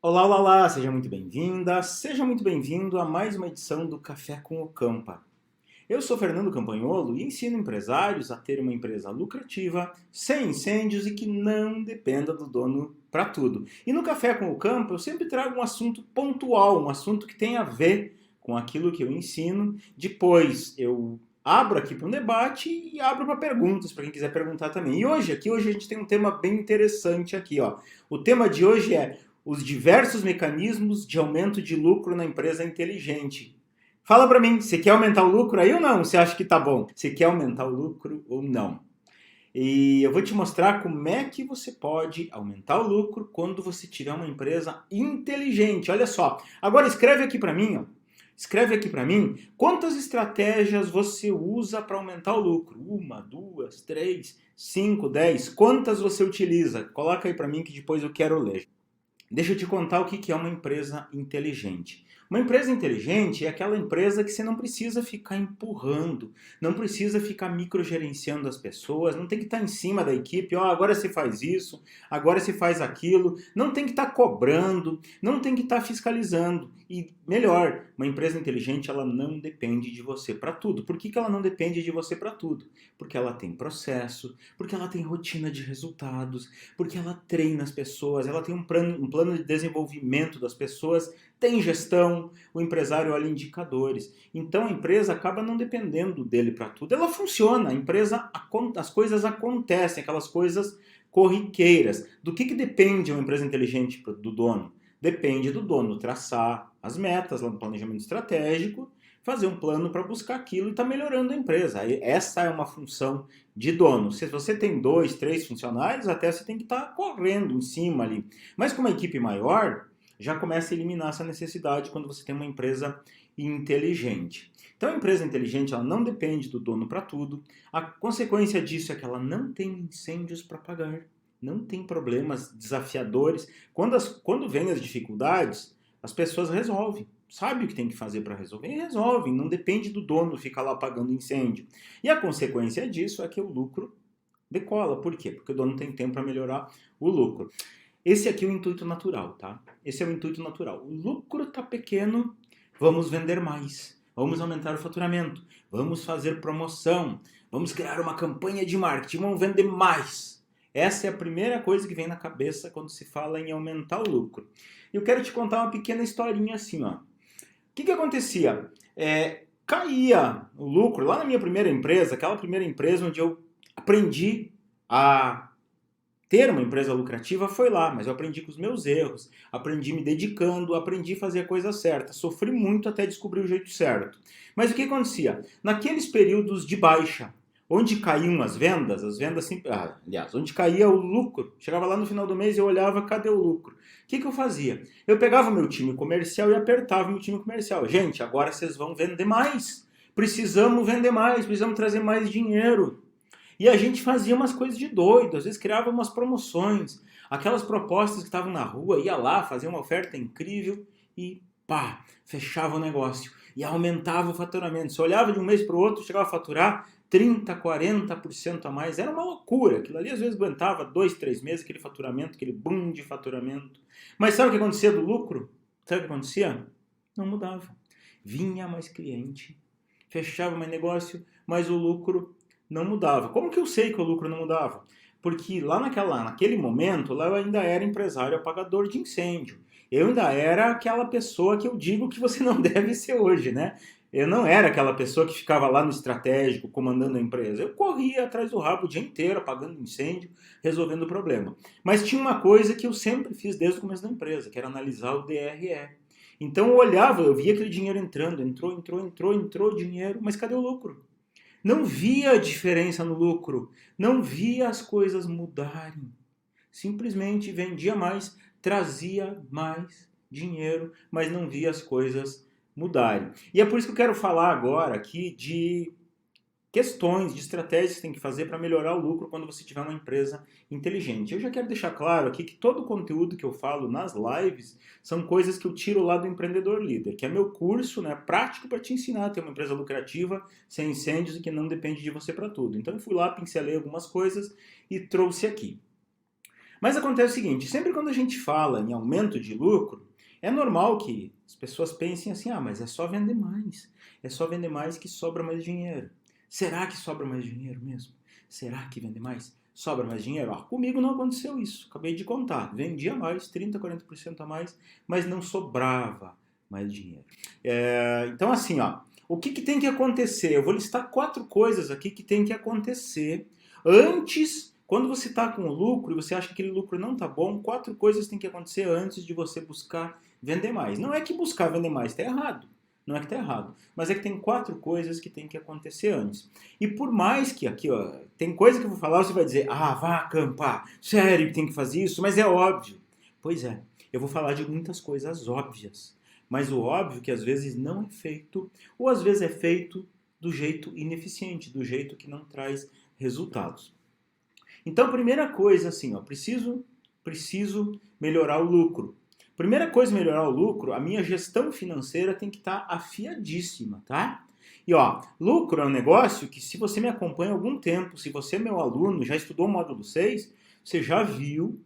Olá, olá, olá, seja muito bem-vinda, seja muito bem-vindo a mais uma edição do Café com o Campa. Eu sou Fernando Campagnolo e ensino empresários a ter uma empresa lucrativa, sem incêndios e que não dependa do dono para tudo. E no Café com o Campa eu sempre trago um assunto pontual, um assunto que tem a ver com aquilo que eu ensino. Depois eu abro aqui para um debate e abro para perguntas, para quem quiser perguntar também. E hoje a gente tem um tema bem interessante aqui, ó. O tema de hoje é os diversos mecanismos de aumento de lucro na empresa inteligente. Fala para mim, você quer aumentar o lucro aí ou não? Você acha que tá bom? Você quer aumentar o lucro ou não? E eu vou te mostrar como é que você pode aumentar o lucro quando você tiver uma empresa inteligente. Olha só. Agora escreve aqui para mim, ó. Escreve aqui para mim quantas estratégias você usa para aumentar o lucro. Uma, duas, três, cinco, 10. Quantas você utiliza? Coloca aí para mim que depois eu quero ler. Deixa eu te contar o que é uma empresa inteligente. Uma empresa inteligente é aquela empresa que você não precisa ficar empurrando, não precisa ficar microgerenciando as pessoas, não tem que estar em cima da equipe, ó, agora você faz isso, agora você faz aquilo, não tem que estar cobrando, não tem que estar fiscalizando. E melhor, uma empresa inteligente ela não depende de você para tudo. Por que ela não depende de você para tudo? Porque ela tem processo, porque ela tem rotina de resultados, porque ela treina as pessoas, ela tem um plano de desenvolvimento das pessoas, tem gestão, o empresário olha indicadores. Então a empresa acaba não dependendo dele para tudo. Ela funciona, a empresa, as coisas acontecem, aquelas coisas corriqueiras. Do que depende uma empresa inteligente do dono? Depende do dono traçar as metas lá no planejamento estratégico, fazer um plano para buscar aquilo e estar melhorando a empresa. Essa é uma função de dono. Se você tem 2, 3 funcionários, até você tem que estar correndo em cima ali. Mas com uma equipe maior, já começa a eliminar essa necessidade quando você tem uma empresa inteligente. Então a empresa inteligente ela não depende do dono para tudo. A consequência disso é que ela não tem incêndios para pagar, não tem problemas desafiadores. Quando vem as dificuldades, as pessoas resolvem. Sabe o que tem que fazer para resolver e resolvem. Não depende do dono ficar lá apagando incêndio. E a consequência disso é que o lucro decola. Por quê? Porque o dono tem tempo para melhorar o lucro. Esse aqui é o intuito natural, tá? Esse é o intuito natural. O lucro está pequeno, vamos vender mais. Vamos aumentar o faturamento. Vamos fazer promoção. Vamos criar uma campanha de marketing. Vamos vender mais. Essa é a primeira coisa que vem na cabeça quando se fala em aumentar o lucro. Eu quero te contar uma pequena historinha assim, ó. O que acontecia? Caía o lucro lá na minha primeira empresa, aquela primeira empresa onde eu aprendi a ter uma empresa lucrativa foi lá, mas eu aprendi com os meus erros, aprendi me dedicando, aprendi a fazer a coisa certa, sofri muito até descobrir o jeito certo. Mas o que acontecia? Naqueles períodos de baixa, onde caíam as vendas sempre, aliás, onde caía o lucro, chegava lá no final do mês e eu olhava, cadê o lucro? O que eu fazia? Eu pegava o meu time comercial e apertava o meu time comercial. Gente, agora vocês vão vender mais. Precisamos vender mais, precisamos trazer mais dinheiro. E a gente fazia umas coisas de doido, às vezes criava umas promoções, aquelas propostas que estavam na rua, ia lá, fazia uma oferta incrível e pá, fechava o negócio. E aumentava o faturamento. Você olhava de um mês para o outro, chegava a faturar 30, 40% a mais. Era uma loucura. Aquilo ali às vezes aguentava 2, 3 meses, aquele faturamento, aquele boom de faturamento. Mas sabe o que acontecia do lucro? Sabe o que acontecia? Não mudava. Vinha mais cliente, fechava mais negócio, mas o lucro não mudava. Como que eu sei que o lucro não mudava? Porque naquele momento, lá eu ainda era empresário apagador de incêndio. Eu ainda era aquela pessoa que eu digo que você não deve ser hoje, né? Eu não era aquela pessoa que ficava lá no estratégico, comandando a empresa. Eu corria atrás do rabo o dia inteiro, apagando incêndio, resolvendo o problema. Mas tinha uma coisa que eu sempre fiz desde o começo da empresa, que era analisar o DRE. Então eu olhava, eu via aquele dinheiro entrando, entrou dinheiro, mas cadê o lucro? Não via diferença no lucro, não via as coisas mudarem. Simplesmente vendia mais, trazia mais dinheiro, mas não via as coisas mudarem. E é por isso que eu quero falar agora aqui de questões, de estratégias que você tem que fazer para melhorar o lucro quando você tiver uma empresa inteligente. Eu já quero deixar claro aqui que todo o conteúdo que eu falo nas lives são coisas que eu tiro lá do Empreendedor Líder, que é meu curso, né, prático para te ensinar a ter uma empresa lucrativa, sem incêndios e que não depende de você para tudo. Então eu fui lá, pincelei algumas coisas e trouxe aqui. Mas acontece o seguinte, sempre quando a gente fala em aumento de lucro, é normal que as pessoas pensem assim, mas é só vender mais. É só vender mais que sobra mais dinheiro. Será que sobra mais dinheiro mesmo? Será que vender mais sobra mais dinheiro? Comigo não aconteceu isso. Acabei de contar. Vendia mais, 30%, 40% a mais, mas não sobrava mais dinheiro. Então assim, o que tem que acontecer? Eu vou listar 4 coisas aqui que tem que acontecer antes. Quando você está com o lucro e você acha que aquele lucro não está bom, 4 coisas têm que acontecer antes de você buscar vender mais. Não é que buscar vender mais está errado. Não é que está errado. Mas é que tem 4 coisas que tem que acontecer antes. E por mais que aqui, tem coisa que eu vou falar, você vai dizer, vá acampar, sério que tem que fazer isso, mas é óbvio. Pois é, eu vou falar de muitas coisas óbvias. Mas o óbvio que às vezes não é feito, ou às vezes é feito do jeito ineficiente, do jeito que não traz resultados. Então, primeira coisa, assim, preciso melhorar o lucro. Primeira coisa, melhorar o lucro, a minha gestão financeira tem que estar afiadíssima, tá? E lucro é um negócio que se você me acompanha há algum tempo, se você é meu aluno, já estudou o módulo 6, você já viu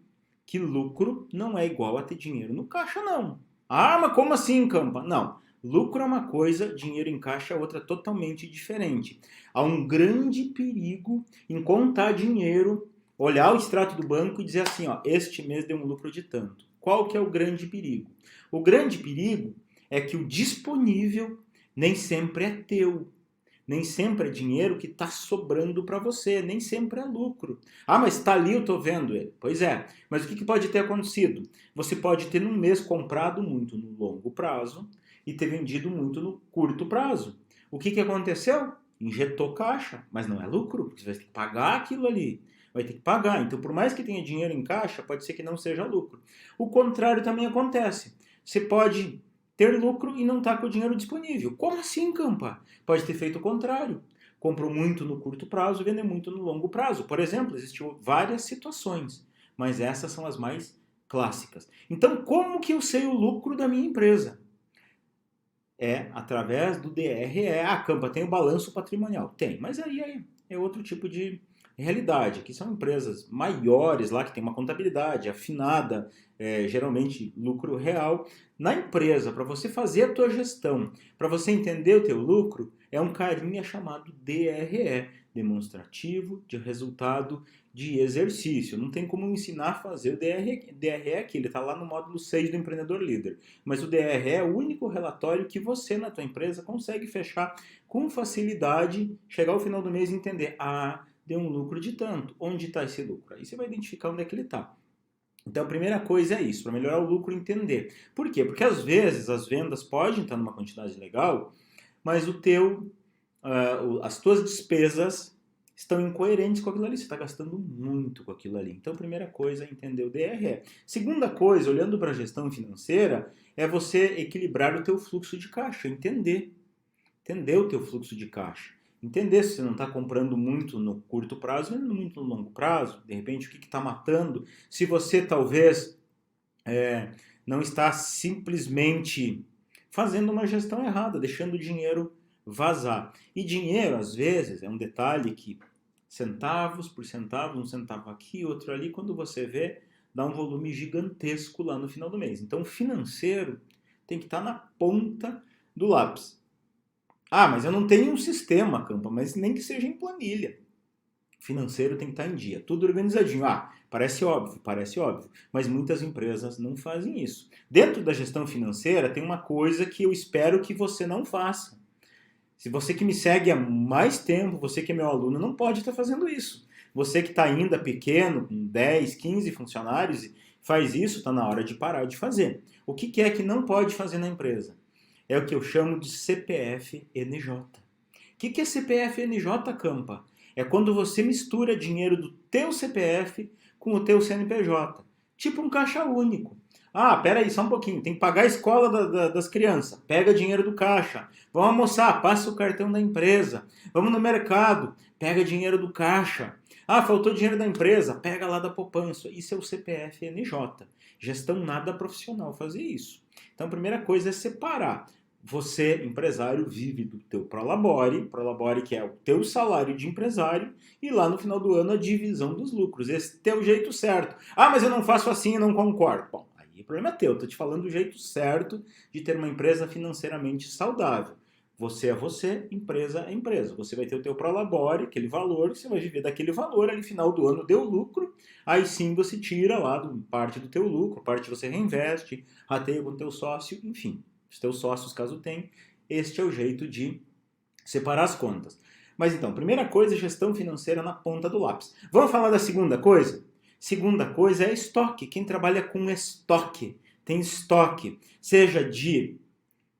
que lucro não é igual a ter dinheiro no caixa, não. Mas como assim, Campa? Não. Lucro é uma coisa, dinheiro em caixa é outra totalmente diferente. Há um grande perigo em contar dinheiro, olhar o extrato do banco e dizer assim, este mês deu um lucro de tanto. Qual que é o grande perigo? O grande perigo é que o disponível nem sempre é teu. Nem sempre é dinheiro que está sobrando para você, nem sempre é lucro. Mas está ali, eu estou vendo ele. Pois é, mas o que pode ter acontecido? Você pode ter num mês comprado muito no longo prazo e ter vendido muito no curto prazo. O que aconteceu? Injetou caixa, mas não é lucro, porque você vai ter que pagar aquilo ali. Vai ter que pagar. Então, por mais que tenha dinheiro em caixa, pode ser que não seja lucro. O contrário também acontece. Você pode ter lucro e não está com o dinheiro disponível. Como assim, Campa? Pode ter feito o contrário. Comprou muito no curto prazo e vendeu muito no longo prazo. Por exemplo, existiam várias situações, mas essas são as mais clássicas. Então, como que eu sei o lucro da minha empresa? É através do DRE. Campa, tem o balanço patrimonial? Tem, mas aí é outro tipo de realidade. Aqui são empresas maiores lá que tem uma contabilidade afinada, geralmente lucro real. Na empresa, para você fazer a tua gestão, para você entender o teu lucro, é um carinha chamado DRE, demonstrativo de resultado de exercício. Não tem como ensinar a fazer o DRE aqui, ele está lá no módulo 6 do Empreendedor Líder. Mas o DRE é o único relatório que você na tua empresa consegue fechar com facilidade, chegar ao final do mês e entender, deu um lucro de tanto, onde está esse lucro? Aí você vai identificar onde é que ele está. Então a primeira coisa é isso, para melhorar o lucro, entender. Por quê? Porque às vezes as vendas podem estar numa quantidade legal, mas as tuas despesas estão incoerentes com aquilo ali, você está gastando muito com aquilo ali. Então a primeira coisa é entender o DRE. Segunda coisa, olhando para a gestão financeira, é você equilibrar o teu fluxo de caixa, entender o teu fluxo de caixa. Entender se você não está comprando muito no curto prazo, vendendo muito no longo prazo, de repente o que está matando, se você talvez não está simplesmente fazendo uma gestão errada, deixando o dinheiro vazar. E dinheiro, às vezes, é um detalhe que centavos por centavos, um centavo aqui, outro ali, quando você vê, dá um volume gigantesco lá no final do mês. Então o financeiro tem que estar na ponta do lápis. Mas eu não tenho um sistema, Campa, mas nem que seja em planilha. O financeiro tem que estar em dia, tudo organizadinho. Parece óbvio, mas muitas empresas não fazem isso. Dentro da gestão financeira tem uma coisa que eu espero que você não faça. Se você que me segue há mais tempo, você que é meu aluno, não pode estar fazendo isso. Você que está ainda pequeno, com 10, 15 funcionários, faz isso, está na hora de parar de fazer. O que é que não pode fazer na empresa? É o que eu chamo de CPF-NJ. O que é CPF-NJ, Campa? É quando você mistura dinheiro do teu CPF com o teu CNPJ. Tipo um caixa único. Peraí, só um pouquinho. Tem que pagar a escola das crianças. Pega dinheiro do caixa. Vamos almoçar, passa o cartão da empresa. Vamos no mercado, pega dinheiro do caixa. Faltou dinheiro da empresa, pega lá da poupança. Isso é o CPF-NJ. Gestão nada profissional fazer isso. Então, a primeira coisa é separar Você, empresário, vive do teu prolabore que é o teu salário de empresário, e lá no final do ano a divisão dos lucros. Esse é o jeito certo. Ah, mas eu não faço assim e não concordo. Bom, aí o problema é teu. Estou te falando do jeito certo de ter uma empresa financeiramente saudável. Você, empresa é empresa. Você vai ter o teu prolabore, aquele valor, você vai viver daquele valor, ali no final do ano deu lucro, aí sim você tira lá parte do teu lucro, parte você reinveste, rateia com o teu sócio, enfim, os teus sócios caso tenha. Este é o jeito de separar as contas. Mas então, primeira coisa, gestão financeira na ponta do lápis. Vamos falar da segunda coisa? Segunda coisa é estoque. Quem trabalha com estoque, tem estoque, seja de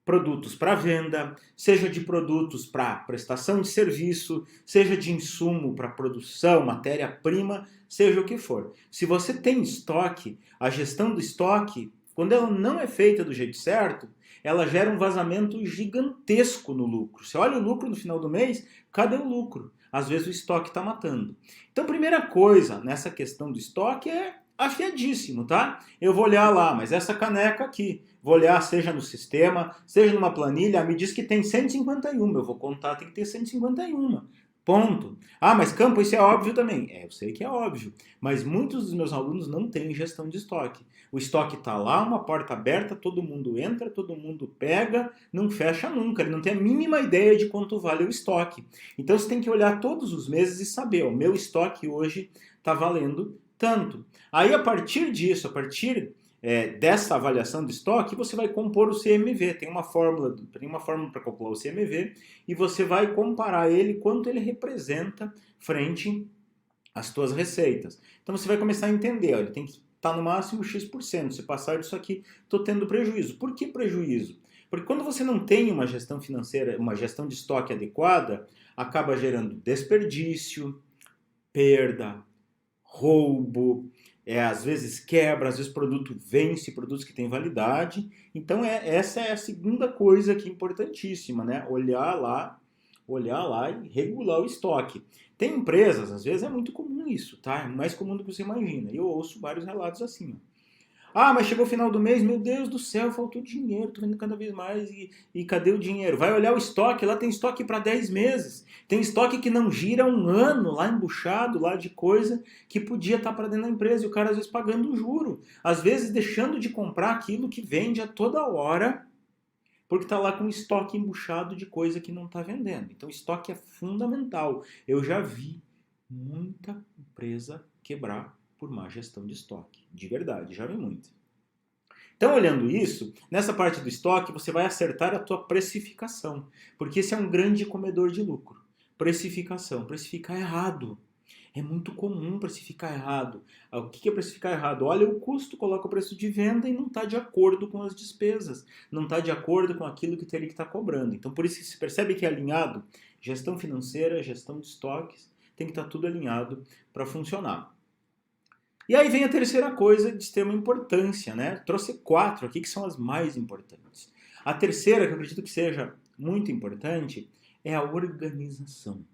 produtos para venda, seja de produtos para prestação de serviço, seja de insumo para produção, matéria-prima, seja o que for. Se você tem estoque, a gestão do estoque, quando ela não é feita do jeito certo, ela gera um vazamento gigantesco no lucro. Você olha o lucro no final do mês, cadê o lucro? Às vezes o estoque está matando. Então, primeira coisa nessa questão do estoque é afiadíssimo, tá? Eu vou olhar lá, mas essa caneca aqui, vou olhar seja no sistema, seja numa planilha, me diz que tem 151, eu vou contar, tem que ter 151. Ponto. Ah, mas Campo, isso é óbvio também. É, eu sei que é óbvio, mas muitos dos meus alunos não têm gestão de estoque. O estoque está lá, uma porta aberta, todo mundo entra, todo mundo pega, não fecha nunca, ele não tem a mínima ideia de quanto vale o estoque. Então você tem que olhar todos os meses e saber, o meu estoque hoje está valendo tanto. Aí a partir disso, a partir dessa avaliação do estoque, você vai compor o CMV. Tem uma fórmula para calcular o CMV e você vai comparar ele quanto ele representa frente às tuas receitas. Então você vai começar a entender, ó, ele tem que estar no máximo X%. Se passar disso aqui, estou tendo prejuízo. Por que prejuízo? Porque quando você não tem uma gestão financeira, uma gestão de estoque adequada, acaba gerando desperdício, perda, roubo, às vezes quebra, às vezes produto vence, produtos que têm validade. Então essa é a segunda coisa que é importantíssima, né? Olhar lá e regular o estoque. Tem empresas, às vezes é muito comum isso, tá? É mais comum do que você imagina. Eu ouço vários relatos assim, ó. Ah, mas chegou o final do mês, meu Deus do céu, faltou dinheiro, tô vendo cada vez mais e cadê o dinheiro? Vai olhar o estoque, lá tem estoque para 10 meses. Tem estoque que não gira um ano lá embuchado, lá de coisa que podia estar para dentro da empresa e o cara às vezes pagando um juro. Às vezes deixando de comprar aquilo que vende a toda hora porque está lá com estoque embuchado de coisa que não está vendendo. Então estoque é fundamental. Eu já vi muita empresa quebrar por má gestão de estoque. De verdade, já vi muito. Então, olhando isso, nessa parte do estoque, você vai acertar a tua precificação, porque esse é um grande comedor de lucro. Precificação, precificar errado. É muito comum precificar errado. O que é precificar errado? Olha o custo, coloca o preço de venda e não está de acordo com as despesas. Não está de acordo com aquilo que teria que estar cobrando. Então, por isso que se percebe que é alinhado. Gestão financeira, gestão de estoques, tem que estar tudo alinhado para funcionar. E aí vem a terceira coisa de extrema importância, né? Trouxe 4 aqui que são as mais importantes. A terceira, que eu acredito que seja muito importante, é a organização.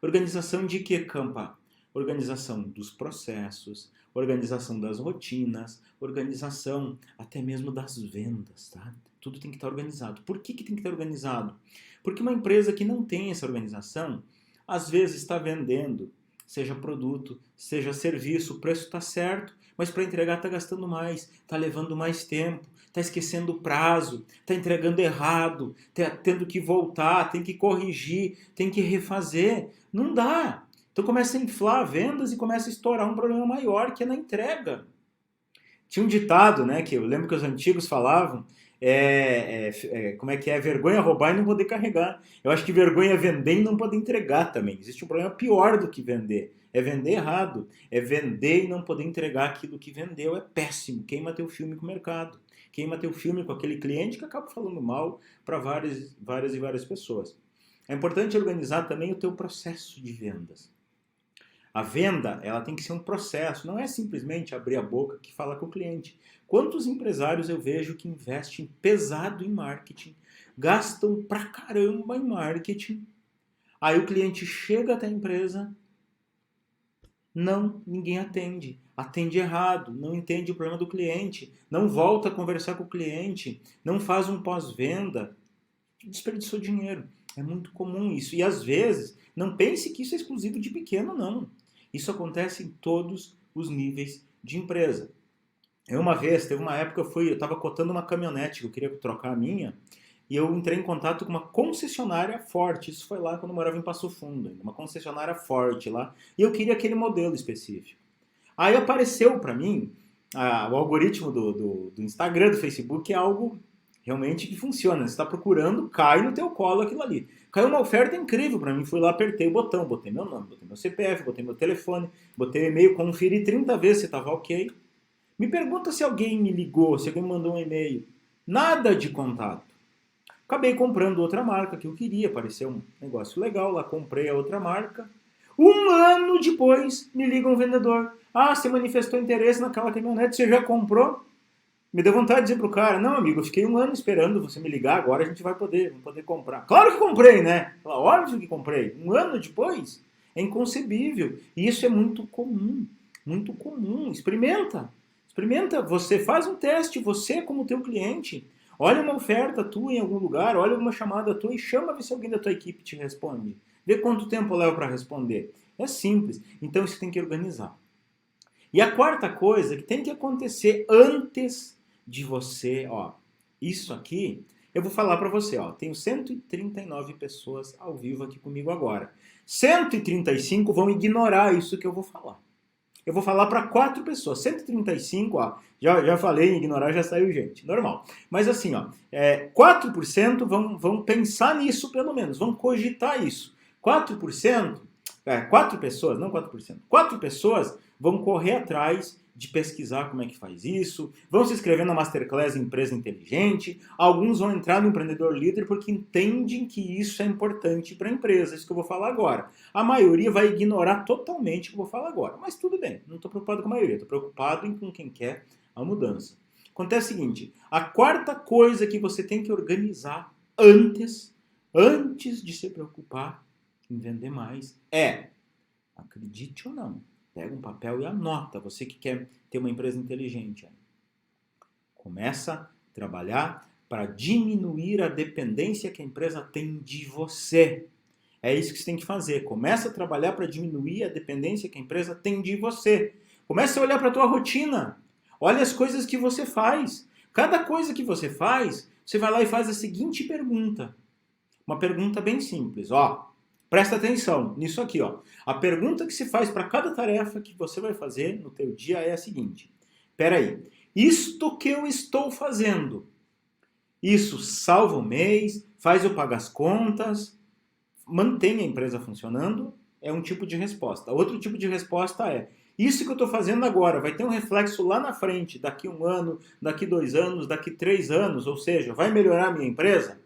Organização de que, Campa? Organização dos processos, organização das rotinas, organização até mesmo das vendas, tá? Tudo tem que estar organizado. Por que tem que estar organizado? Porque uma empresa que não tem essa organização, às vezes está vendendo, seja produto, seja serviço, o preço está certo, mas para entregar está gastando mais, está levando mais tempo, está esquecendo o prazo, está entregando errado, está tendo que voltar, tem que corrigir, tem que refazer. Não dá. Então começa a inflar vendas e começa a estourar um problema maior que é na entrega. Tinha um ditado, né, que eu lembro que os antigos falavam, como é que é? Vergonha roubar e não poder carregar. Eu acho que vergonha é vender e não poder entregar também. Existe um problema pior do que vender. É vender errado. É vender e não poder entregar aquilo que vendeu. É péssimo. Queima teu filme com o mercado. Queima teu filme com aquele cliente que acaba falando mal para várias pessoas. É importante organizar também o teu processo de vendas. A venda, ela tem que ser um processo, não é simplesmente abrir a boca que fala com o cliente. Quantos empresários eu vejo que investem pesado em marketing, gastam pra caramba em marketing, aí o cliente chega até a empresa, ninguém atende errado, não entende o problema do cliente, não volta a conversar com o cliente, não faz um pós-venda. desperdiçou dinheiro. É muito comum isso. E às vezes, não pense que isso é exclusivo de pequeno, não. Isso acontece em todos os níveis de empresa. Uma vez, teve uma época, eu estava cotando uma caminhonete, que eu queria trocar a minha, e eu entrei em contato com uma concessionária forte. Isso foi lá quando eu morava em Passo Fundo, uma concessionária forte lá, e eu queria aquele modelo específico. Aí apareceu para mim, o algoritmo do Instagram, do Facebook, é algo realmente que funciona. Você está procurando, cai no teu colo aquilo ali. Caiu uma oferta incrível para mim, fui lá, apertei o botão, botei meu nome, botei meu CPF, botei meu telefone, botei o e-mail, conferi 30 vezes se estava ok. Me pergunta se alguém me ligou, se alguém me mandou um e-mail. Nada de contato. Acabei comprando outra marca que eu queria, pareceu um negócio legal, lá comprei a outra marca. Um ano depois, me liga um vendedor. Ah, você manifestou interesse naquela caminhonete, você já comprou? Me deu vontade de dizer pro cara, não, amigo, eu fiquei um ano esperando você me ligar, agora a gente vai poder comprar. Claro que comprei, né? Óbvio que comprei. Um ano depois? É inconcebível. E isso é muito comum. Muito comum. Experimenta. Experimenta. Você faz um teste, você como teu cliente. Olha uma oferta tua em algum lugar, olha uma chamada tua e chama, ver se alguém da tua equipe te responde. Vê quanto tempo leva para responder. É simples. Então isso tem que organizar. E a quarta coisa que tem que acontecer antes de você, ó, isso aqui, eu vou falar para você, ó, tenho 139 pessoas ao vivo aqui comigo agora. 135 vão ignorar isso que eu vou falar. Eu vou falar para 4 pessoas. 135, ó, já falei em ignorar, já saiu gente. Normal. Mas assim, ó, 4% vão pensar nisso pelo menos, vão cogitar isso. 4%, 4 pessoas, não 4%, 4 pessoas vão correr atrás de pesquisar como é que faz isso, vão se inscrever na Masterclass Empresa Inteligente, alguns vão entrar no Empreendedor Líder porque entendem que isso é importante para a empresa, isso que eu vou falar agora. A maioria vai ignorar totalmente o que eu vou falar agora, mas tudo bem, não estou preocupado com a maioria, estou preocupado com quem quer a mudança. Acontece o seguinte, a quarta coisa que você tem que organizar antes de se preocupar em vender mais acredite ou não, pega um papel e anota, você que quer ter uma empresa inteligente. Começa a trabalhar para diminuir a dependência que a empresa tem de você. É isso que você tem que fazer. Começa a trabalhar para diminuir a dependência que a empresa tem de você. Começa a olhar para a tua rotina. Olha as coisas que você faz. Cada coisa que você faz, você vai lá e faz a seguinte pergunta. Uma pergunta bem simples, ó. Presta atenção nisso aqui, ó. A pergunta que se faz para cada tarefa que você vai fazer no teu dia é a seguinte. Peraí, isto que eu estou fazendo, isso salva o mês, faz eu pagar as contas, mantém a empresa funcionando? É um tipo de resposta. Outro tipo de resposta é, isso que eu estou fazendo agora vai ter um reflexo lá na frente, daqui 1 ano, daqui 2 anos, daqui 3 anos, ou seja, vai melhorar a minha empresa?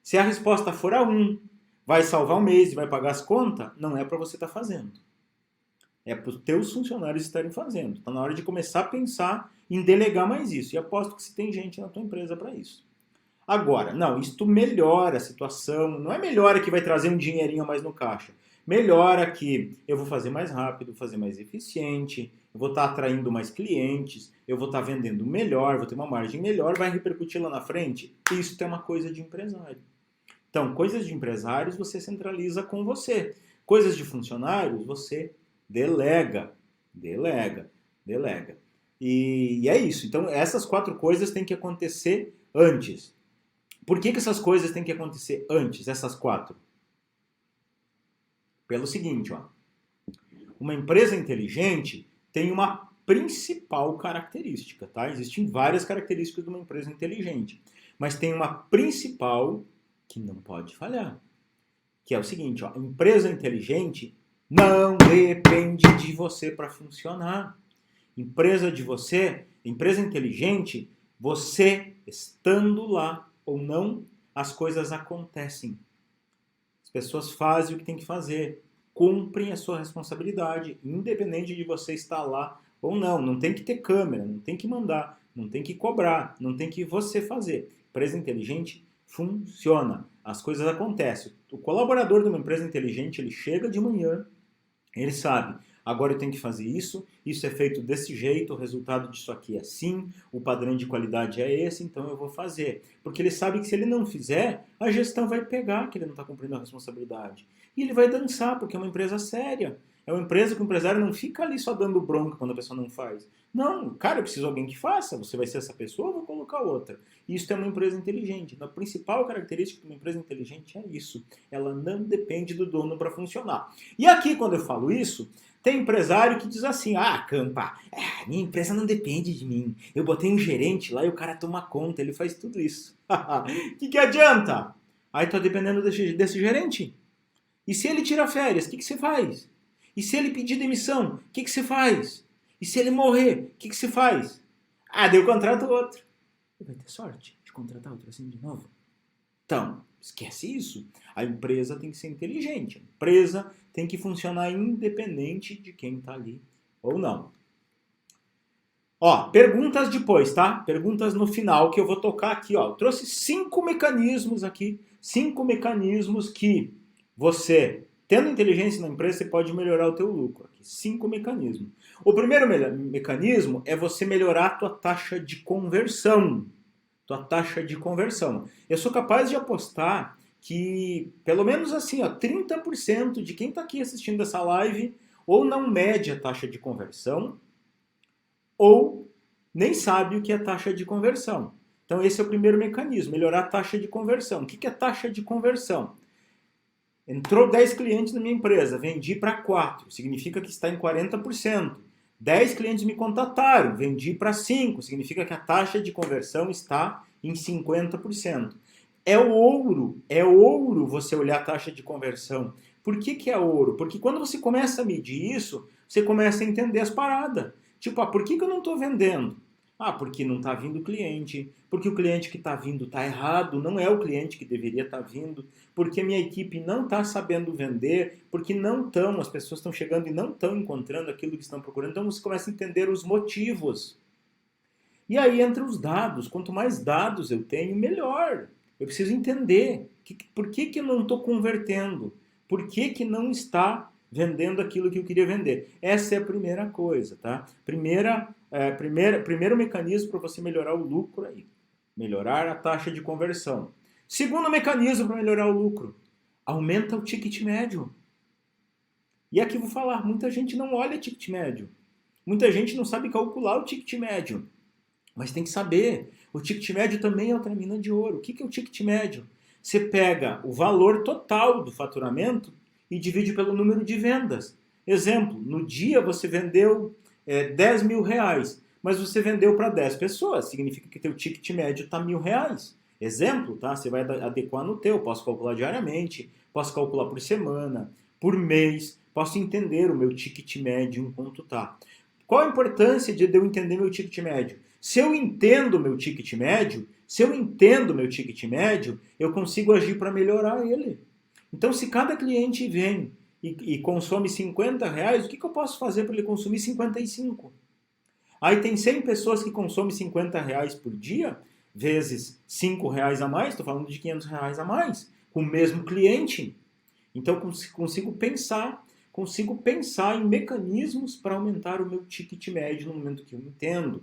Se a resposta for a 1, vai salvar o mês e vai pagar as contas, não é para você estar fazendo. É para os teus funcionários estarem fazendo. Está na hora de começar a pensar em delegar mais isso. E aposto que se tem gente na tua empresa para isso. Agora, não, isto melhora a situação. Não é melhora que vai trazer um dinheirinho a mais no caixa. Melhora que eu vou fazer mais rápido, fazer mais eficiente, eu vou estar atraindo mais clientes, eu vou estar vendendo melhor, vou ter uma margem melhor, vai repercutir lá na frente. Isso é uma coisa de empresário. Então, coisas de empresários você centraliza com você. Coisas de funcionários você delega. E é isso. Então, essas 4 coisas têm que acontecer antes. Por que essas coisas têm que acontecer antes, essas 4? Pelo seguinte, ó. Uma empresa inteligente tem uma principal característica, tá? Existem várias características de uma empresa inteligente, mas tem uma principal que não pode falhar, que é o seguinte, ó, empresa inteligente não depende de você para funcionar. Empresa inteligente, você estando lá ou não, as coisas acontecem. As pessoas fazem o que tem que fazer, cumprem a sua responsabilidade, independente de você estar lá ou não. Não tem que ter câmera, não tem que mandar, não tem que cobrar, não tem que você fazer. Empresa inteligente funciona, as coisas acontecem. O colaborador de uma empresa inteligente, ele chega de manhã, ele sabe, Agora eu tenho que fazer isso é feito desse jeito, o resultado disso aqui é assim, o padrão de qualidade é esse, então eu vou fazer. Porque ele sabe que se ele não fizer, a gestão vai pegar que ele não está cumprindo a responsabilidade. E ele vai dançar, porque é uma empresa séria. É uma empresa que o empresário não fica ali só dando bronca quando a pessoa não faz. Não, cara, eu preciso de alguém que faça. Você vai ser essa pessoa, eu vou colocar outra. Isso é uma empresa inteligente. A principal característica de uma empresa inteligente é isso. Ela não depende do dono para funcionar. E aqui, quando eu falo isso, tem empresário que diz assim, Campa, minha empresa não depende de mim. Eu botei um gerente lá e o cara toma conta, ele faz tudo isso. O que adianta? Aí tá dependendo desse gerente. E se ele tira férias, o que você faz? E se ele pedir demissão, o que você faz? E se ele morrer, o que você faz? Daí eu contrato outro. Vai ter sorte de contratar outro assim de novo? Então, esquece isso. A empresa tem que ser inteligente. A empresa tem que funcionar independente de quem está ali ou não. Perguntas depois, tá? Perguntas no final que eu vou tocar aqui, ó. Eu trouxe 5 mecanismos aqui. 5 mecanismos que você, tendo inteligência na empresa, você pode melhorar o teu lucro. Aqui, 5 mecanismos. O primeiro mecanismo é você melhorar a tua taxa de conversão. Tua taxa de conversão. Eu sou capaz de apostar que, pelo menos assim, 30% de quem está aqui assistindo essa live ou não mede a taxa de conversão ou nem sabe o que é taxa de conversão. Então esse é o primeiro mecanismo, melhorar a taxa de conversão. O que é taxa de conversão? Entrou 10 clientes na minha empresa, vendi para 4, significa que está em 40%. 10 clientes me contataram, vendi para 5, significa que a taxa de conversão está em 50%. É ouro você olhar a taxa de conversão. Por que é ouro? Porque quando você começa a medir isso, você começa a entender as paradas. Tipo, por que eu não estou vendendo? Porque não está vindo cliente, porque o cliente que está vindo está errado, não é o cliente que deveria estar vindo, porque minha equipe não está sabendo vender, porque as pessoas estão chegando e não estão encontrando aquilo que estão procurando. Então você começa a entender os motivos. E aí entra os dados. Quanto mais dados eu tenho, melhor. Eu preciso entender por que eu não estou convertendo, por que não está vendendo aquilo que eu queria vender. Essa é a primeira coisa, tá? Primeiro mecanismo para você melhorar o lucro aí. Melhorar a taxa de conversão. Segundo mecanismo para melhorar o lucro. Aumenta o ticket médio. E aqui vou falar, muita gente não olha ticket médio. Muita gente não sabe calcular o ticket médio. Mas tem que saber. O ticket médio também é outra mina de ouro. O que é o ticket médio? Você pega o valor total do faturamento e divide pelo número de vendas. Exemplo, no dia você vendeu 10 mil reais, mas você vendeu para 10 pessoas, significa que teu ticket médio está R$1.000. Exemplo, tá? Você vai adequar no teu, posso calcular diariamente, posso calcular por semana, por mês, posso entender o meu ticket médio em quanto tá. Qual a importância de eu entender meu ticket médio? Se eu entendo meu ticket médio, eu consigo agir para melhorar ele. Então, se cada cliente vem e consome 50 reais, o que eu posso fazer para ele consumir 55? Aí tem 100 pessoas que consomem 50 reais por dia, vezes 5 reais a mais, estou falando de 500 reais a mais, com o mesmo cliente. Então, consigo pensar em mecanismos para aumentar o meu ticket médio no momento que eu entendo.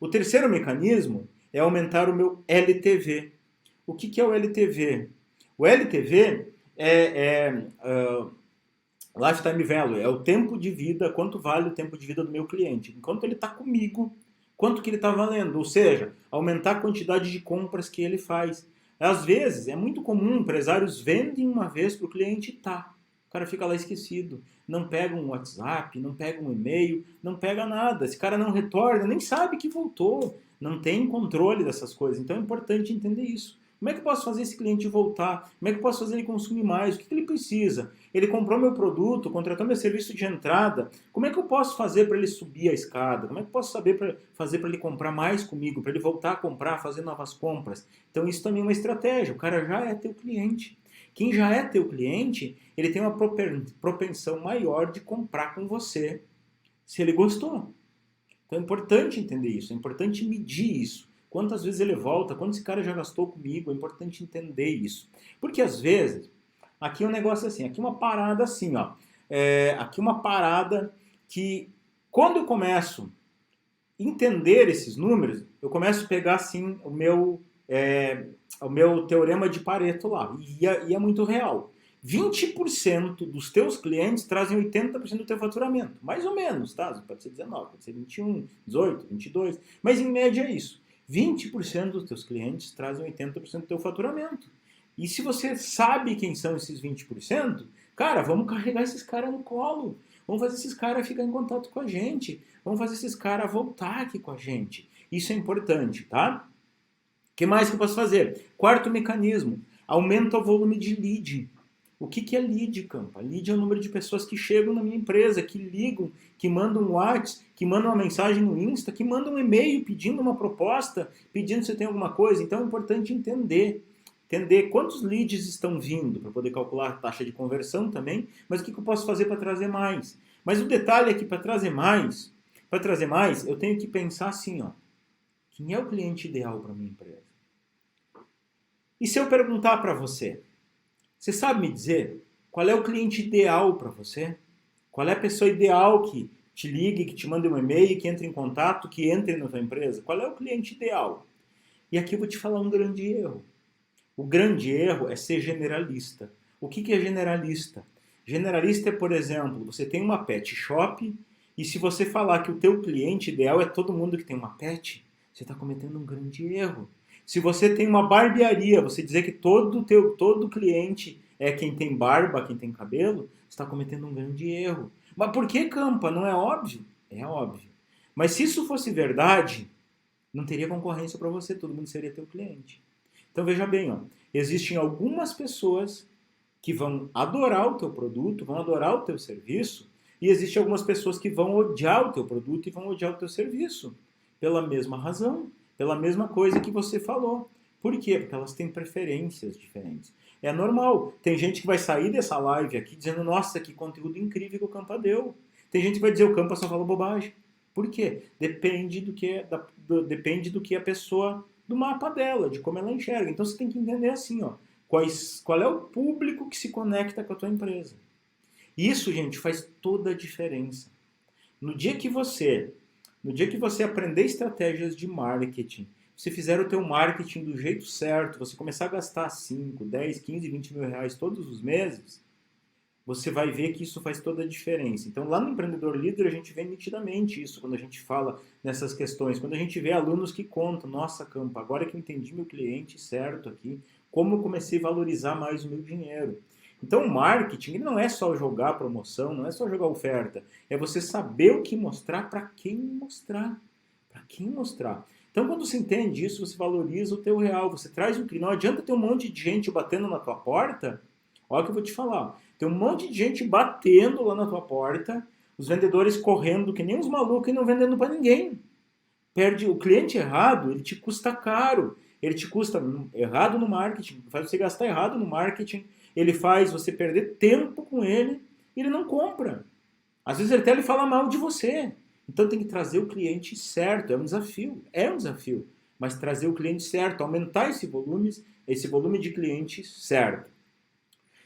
O terceiro mecanismo é aumentar o meu LTV. O que é o LTV? O LTV Lifetime Value, é o tempo de vida, quanto vale o tempo de vida do meu cliente. Enquanto ele está comigo, quanto que ele está valendo? Ou seja, aumentar a quantidade de compras que ele faz. Às vezes, é muito comum, empresários vendem uma vez para o cliente e tá. O cara fica lá esquecido. Não pega um WhatsApp, não pega um e-mail, não pega nada. Esse cara não retorna, nem sabe que voltou. Não tem controle dessas coisas. Então é importante entender isso. Como é que eu posso fazer esse cliente voltar? Como é que eu posso fazer ele consumir mais? O que ele precisa? Ele comprou meu produto, contratou meu serviço de entrada. Como é que eu posso fazer para ele subir a escada? Como é que eu posso fazer para ele comprar mais comigo? Para ele voltar a comprar, fazer novas compras? Então isso também é uma estratégia. O cara já é teu cliente. Quem já é teu cliente, ele tem uma propensão maior de comprar com você se ele gostou. Então é importante entender isso, é importante medir isso. Quantas vezes ele volta, quanto esse cara já gastou comigo, é importante entender isso. Porque às vezes, aqui é um negócio assim, aqui uma parada assim, ó. Aqui uma parada que quando eu começo a entender esses números, eu começo a pegar assim o meu teorema de Pareto lá, e é muito real. 20% dos teus clientes trazem 80% do teu faturamento. Mais ou menos, tá? Pode ser 19, pode ser 21, 18, 22, mas em média é isso. 20% dos teus clientes trazem 80% do teu faturamento. E se você sabe quem são esses 20%, cara, vamos carregar esses caras no colo. Vamos fazer esses caras ficar em contato com a gente. Vamos fazer esses caras voltar aqui com a gente. Isso é importante, tá? O que mais que eu posso fazer? Quarto mecanismo, aumenta o volume de lead. O que é lead, Campa? Lead é o número de pessoas que chegam na minha empresa, que ligam, que mandam um WhatsApp, que mandam uma mensagem no Insta, que mandam um e-mail pedindo uma proposta, pedindo se tem alguma coisa. Então é importante entender quantos leads estão vindo, para poder calcular a taxa de conversão também, mas o que eu posso fazer para trazer mais? Mas o detalhe é que para trazer mais, eu tenho que pensar assim, ó, quem é o cliente ideal para minha empresa? E se eu perguntar para você, você sabe me dizer qual é o cliente ideal para você? Qual é a pessoa ideal que te ligue, que te mande um e-mail, que entre em contato, que entre na tua empresa? Qual é o cliente ideal? E aqui eu vou te falar um grande erro. O grande erro é ser generalista. O que é generalista? Generalista é, por exemplo, você tem uma pet shop e se você falar que o teu cliente ideal é todo mundo que tem uma pet, você está cometendo um grande erro. Se você tem uma barbearia, você dizer que todo cliente é quem tem barba, quem tem cabelo, você está cometendo um grande erro. Mas por que, Campa? Não é óbvio? É óbvio. Mas se isso fosse verdade, não teria concorrência para você, todo mundo seria teu cliente. Então veja bem, ó, existem algumas pessoas que vão adorar o teu produto, vão adorar o teu serviço, e existem algumas pessoas que vão odiar o teu produto e vão odiar o teu serviço, pela mesma razão. Pela mesma coisa que você falou. Por quê? Porque elas têm preferências diferentes. É normal. Tem gente que vai sair dessa live aqui dizendo, nossa, que conteúdo incrível que o Campa deu. Tem gente que vai dizer, o Campa só falou bobagem. Por quê? Depende do que a pessoa, do mapa dela, de como ela enxerga. Então você tem que entender assim, ó, qual é o público que se conecta com a tua empresa. Isso, gente, faz toda a diferença. No dia que você aprender estratégias de marketing, você fizer o teu marketing do jeito certo, você começar a gastar 5, 10, 15, 20 mil reais todos os meses, você vai ver que isso faz toda a diferença. Então, lá no Empreendedor Líder, a gente vê nitidamente isso, quando a gente fala nessas questões. Quando a gente vê alunos que contam, nossa, Campa, agora que eu entendi meu cliente certo aqui, como eu comecei a valorizar mais o meu dinheiro. Então, o marketing ele não é só jogar promoção, não é só jogar oferta. É você saber o que mostrar, para quem mostrar. Para quem mostrar. Então, quando você entende isso, você valoriza o teu real. Você traz um cliente. Não adianta ter um monte de gente batendo na tua porta. Olha o que eu vou te falar. Tem um monte de gente batendo lá na tua porta, os vendedores correndo que nem uns malucos e não vendendo para ninguém. Perde o cliente errado, ele te custa caro. Ele te custa errado no marketing, faz você gastar errado no marketing, ele faz você perder tempo com ele e ele não compra. Às vezes ele até fala mal de você. Então tem que trazer o cliente certo, é um desafio, mas trazer o cliente certo, aumentar esse volume de clientes certo.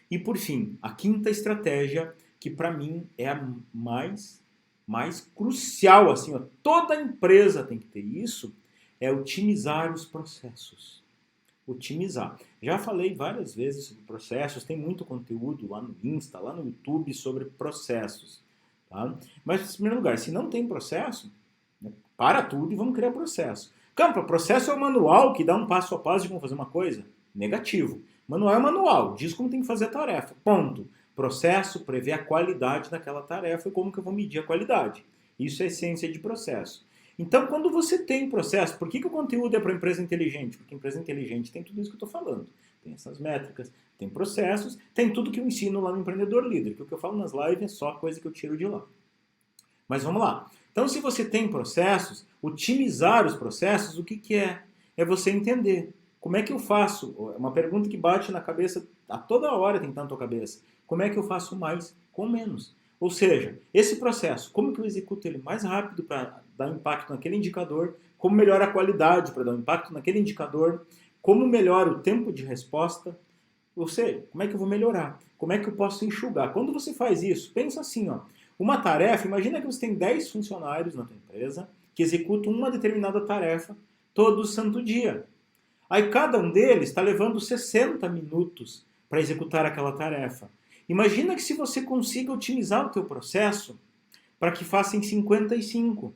E por fim, a quinta estratégia, que para mim é a mais crucial, assim, ó, toda empresa tem que ter isso, é otimizar os processos. Otimizar. Já falei várias vezes sobre processos, tem muito conteúdo lá no Insta, lá no YouTube sobre processos. Tá? Mas, em primeiro lugar, se não tem processo, né, para tudo e vamos criar processo. Campa, processo é o manual que dá um passo a passo de como fazer uma coisa? Negativo. Manual é manual, diz como tem que fazer a tarefa. Ponto. Processo prevê a qualidade daquela tarefa e como que eu vou medir a qualidade. Isso é a essência de processo. Então, quando você tem processo, por que o conteúdo é para empresa inteligente? Porque empresa inteligente tem tudo isso que eu estou falando. Tem essas métricas, tem processos, tem tudo que eu ensino lá no Empreendedor Líder, que o que eu falo nas lives é só coisa que eu tiro de lá. Mas vamos lá. Então, se você tem processos, otimizar os processos, o que é? É você entender. Como é que eu faço? É uma pergunta que bate na cabeça a toda hora, tem tanto a cabeça. Como é que eu faço mais com menos? Ou seja, esse processo, como que eu executo ele mais rápido para dar impacto naquele indicador? Como melhora a qualidade para dar impacto naquele indicador? Como melhora o tempo de resposta? Ou seja, como é que eu vou melhorar? Como é que eu posso enxugar? Quando você faz isso, pensa assim, ó. Uma tarefa, imagina que você tem 10 funcionários na tua empresa que executam uma determinada tarefa todo santo dia. Aí cada um deles está levando 60 minutos para executar aquela tarefa. Imagina que se você consiga otimizar o teu processo para que faça em 55,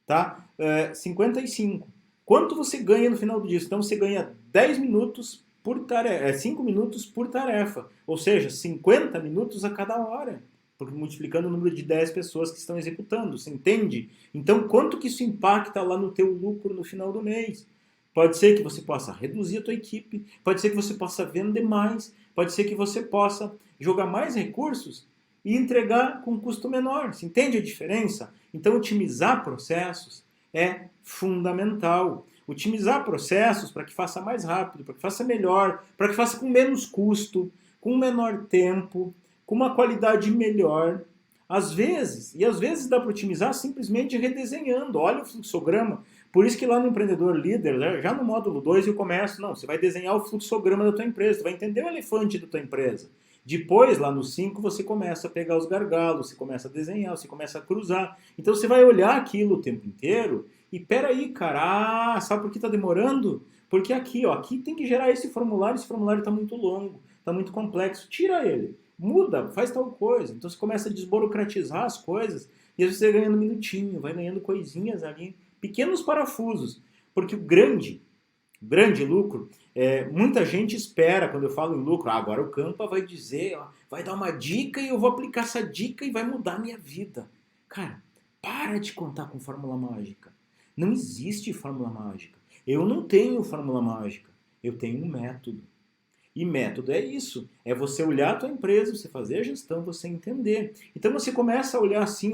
tá? 55. Quanto você ganha no final do dia? Então você ganha 10 minutos por tarefa, 5 minutos por tarefa, ou seja, 50 minutos a cada hora, porque multiplicando o número de 10 pessoas que estão executando, você entende? Então quanto que isso impacta lá no teu lucro no final do mês? Pode ser que você possa reduzir a tua equipe, pode ser que você possa vender mais, pode ser que você possa jogar mais recursos e entregar com custo menor. Você entende a diferença? Então, otimizar processos é fundamental. Otimizar processos para que faça mais rápido, para que faça melhor, para que faça com menos custo, com menor tempo, com uma qualidade melhor. Às vezes dá para otimizar simplesmente redesenhando. Olha o fluxograma. Por isso que lá no Empreendedor Líder, já no módulo 2 eu começo, você vai desenhar o fluxograma da tua empresa, você vai entender o elefante da tua empresa. Depois, lá no 5, você começa a pegar os gargalos, você começa a desenhar, você começa a cruzar. Então você vai olhar aquilo o tempo inteiro e peraí, cara, sabe por que está demorando? Porque aqui, aqui tem que gerar esse formulário está muito longo, está muito complexo. Tira ele, muda, faz tal coisa. Então você começa a desburocratizar as coisas e aí você vai ganhando minutinho, vai ganhando coisinhas ali, pequenos parafusos. Porque o grande lucro, muita gente espera, quando eu falo em lucro, agora o Campa vai dizer, vai dar uma dica e eu vou aplicar essa dica e vai mudar a minha vida. Cara, para de contar com fórmula mágica. Não existe fórmula mágica. Eu não tenho fórmula mágica. Eu tenho um método. E método é isso. É você olhar a tua empresa, você fazer a gestão, você entender. Então você começa a olhar assim,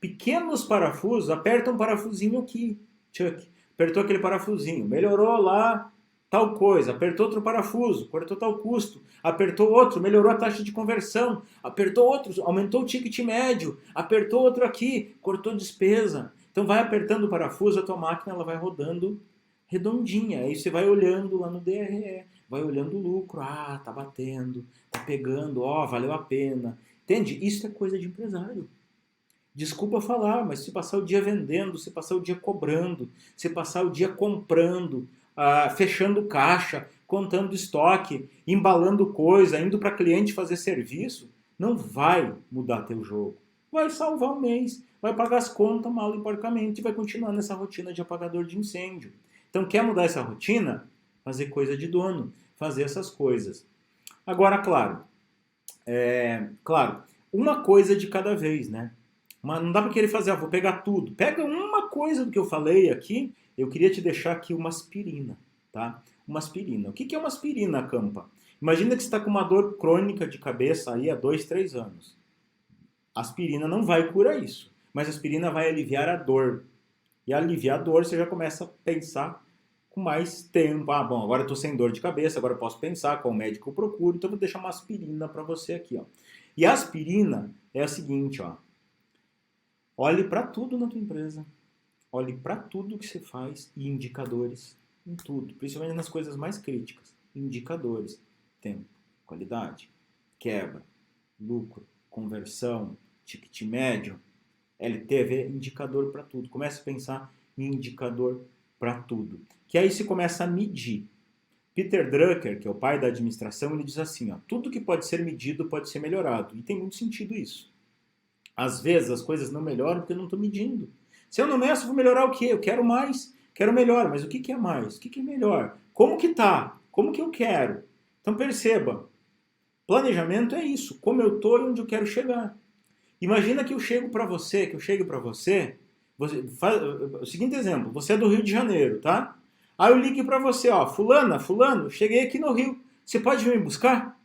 pequenos parafusos, aperta um parafusinho aqui, Chuck. Apertou aquele parafusinho, melhorou lá tal coisa, apertou outro parafuso, cortou tal custo, apertou outro, melhorou a taxa de conversão, apertou outro, aumentou o ticket médio, apertou outro aqui, cortou despesa. Então vai apertando o parafuso, a tua máquina ela vai rodando redondinha. Aí você vai olhando lá no DRE, vai olhando o lucro, tá batendo, tá pegando, valeu a pena. Entende? Isso é coisa de empresário. Desculpa falar, mas se passar o dia vendendo, se passar o dia cobrando, se passar o dia comprando, fechando caixa, contando estoque, embalando coisa, indo para cliente fazer serviço, não vai mudar teu jogo. Vai salvar o mês, vai pagar as contas mal e porcamente e vai continuar nessa rotina de apagador de incêndio. Então quer mudar essa rotina? Fazer coisa de dono, fazer essas coisas. Agora, claro, uma coisa de cada vez, né? Mas não dá para querer fazer, vou pegar tudo. Pega uma coisa do que eu falei aqui, eu queria te deixar aqui uma aspirina, tá? Uma aspirina. O que é uma aspirina, Campa? Imagina que você está com uma dor crônica de cabeça aí há 2, 3 anos. A aspirina não vai curar isso, mas a aspirina vai aliviar a dor. E aliviar a dor, você já começa a pensar com mais tempo. Bom, agora eu estou sem dor de cabeça, agora eu posso pensar qual médico eu procuro, então eu vou deixar uma aspirina para você aqui, E a aspirina é a seguinte, olhe para tudo na tua empresa. Olhe para tudo que você faz e indicadores em tudo, principalmente nas coisas mais críticas. Indicadores, tempo, qualidade, quebra, lucro, conversão, ticket médio, LTV, indicador para tudo. Comece a pensar em indicador para tudo. Que aí você começa a medir. Peter Drucker, que é o pai da administração, ele diz assim, tudo que pode ser medido pode ser melhorado. E tem muito sentido isso. Às vezes as coisas não melhoram porque eu não estou medindo. Se eu não meço, eu vou melhorar o quê? Eu quero mais, quero melhor. Mas o que é mais? O que é melhor? Como que tá? Como que eu quero? Então perceba, planejamento é isso. Como eu estou e onde eu quero chegar. Imagina que eu chegue para você, o seguinte exemplo, você é do Rio de Janeiro, tá? Aí eu ligo para você, fulano, cheguei aqui no Rio, você pode vir me buscar?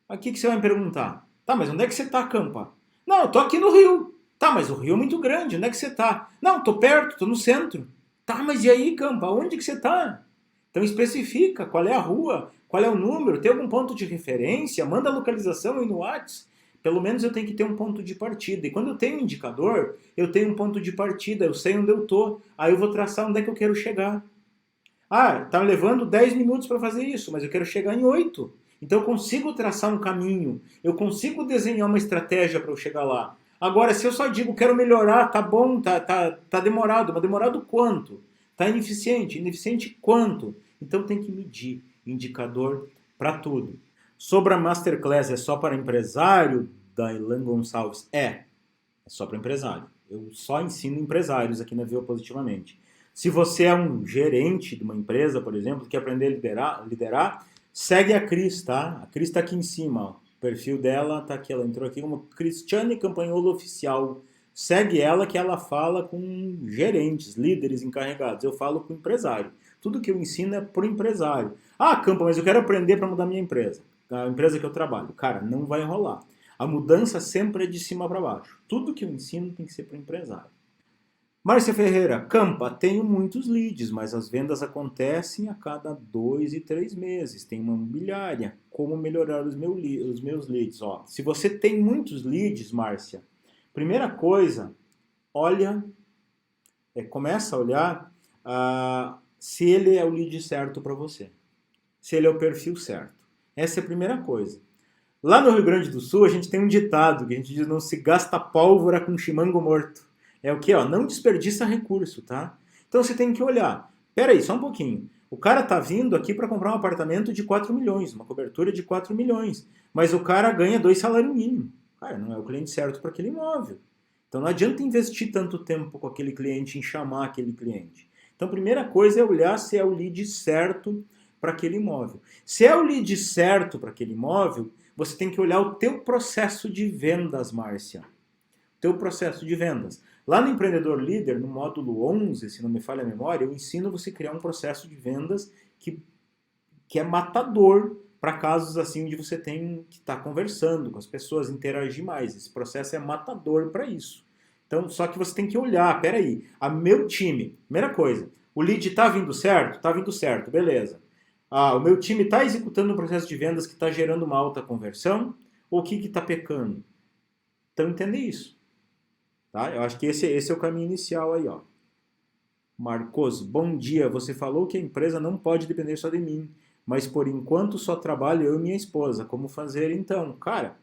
Aqui que você vai me perguntar. Tá, mas onde é que você tá, Campa? Não, eu tô aqui no Rio. Tá, mas o Rio é muito grande, onde é que você tá? Não, tô perto, tô no centro. Tá, mas e aí, Campa, onde que você tá? Então especifica qual é a rua, qual é o número, tem algum ponto de referência, manda a localização aí no WhatsApp. Pelo menos eu tenho que ter um ponto de partida. E quando eu tenho um indicador, eu tenho um ponto de partida, eu sei onde eu tô. Aí eu vou traçar onde é que eu quero chegar. Tá levando 10 minutos para fazer isso, mas eu quero chegar em 8. Então eu consigo traçar um caminho, eu consigo desenhar uma estratégia para eu chegar lá. Agora, se eu só digo quero melhorar, tá bom, tá demorado, mas demorado quanto? Tá ineficiente, ineficiente quanto? Então tem que medir indicador para tudo. Sobre a Masterclass é só para empresário, da Ilan Gonçalves? É só para empresário. Eu só ensino empresários aqui na Viva Positivamente. Se você é um gerente de uma empresa, por exemplo, quer aprender a liderar, segue a Cris, tá? A Cris está aqui em cima, ó. O perfil dela está aqui, ela entrou aqui como Cristiane Campanholo Oficial. Segue ela que ela fala com gerentes, líderes encarregados. Eu falo com empresário. Tudo que eu ensino é para o empresário. Ah, Campa, mas eu quero aprender para mudar minha empresa. A empresa que eu trabalho. Cara, não vai rolar. A mudança sempre é de cima para baixo. Tudo que eu ensino tem que ser para o empresário. Márcia Ferreira, Campa, tenho muitos leads, mas as vendas acontecem a cada 2 e 3 meses. Tenho uma imobiliária. Como melhorar os meus leads? Ó, se você tem muitos leads, Márcia, primeira coisa, começa a olhar se ele é o lead certo para você. Se ele é o perfil certo. Essa é a primeira coisa. Lá no Rio Grande do Sul, a gente tem um ditado que a gente diz: não se gasta pólvora com chimango morto. É o que? Não desperdiça recurso, tá? Então você tem que olhar. Peraí, só um pouquinho. O cara tá vindo aqui para comprar um apartamento de 4 milhões, uma cobertura de 4 milhões. Mas o cara ganha 2 salários mínimos. Cara, não é o cliente certo para aquele imóvel. Então não adianta investir tanto tempo com aquele cliente, em chamar aquele cliente. Então a primeira coisa é olhar se é o lead certo para aquele imóvel. Se é o lead certo para aquele imóvel, você tem que olhar o teu processo de vendas, Márcia. Teu processo de vendas. Lá no Empreendedor Líder, no módulo 11, se não me falha a memória, eu ensino você a criar um processo de vendas que é matador para casos assim onde você tem que estar conversando com as pessoas, interagir mais. Esse processo é matador para isso. Então, só que você tem que olhar, peraí, meu time, primeira coisa, o lead está vindo certo? Está vindo certo, beleza. O meu time está executando um processo de vendas que está gerando uma alta conversão? Ou o que está pecando? Então, entender isso. Tá? Eu acho que esse é o caminho inicial aí, ó. Marcos, bom dia. Você falou que a empresa não pode depender só de mim, mas por enquanto só trabalho eu e minha esposa. Como fazer então? Cara,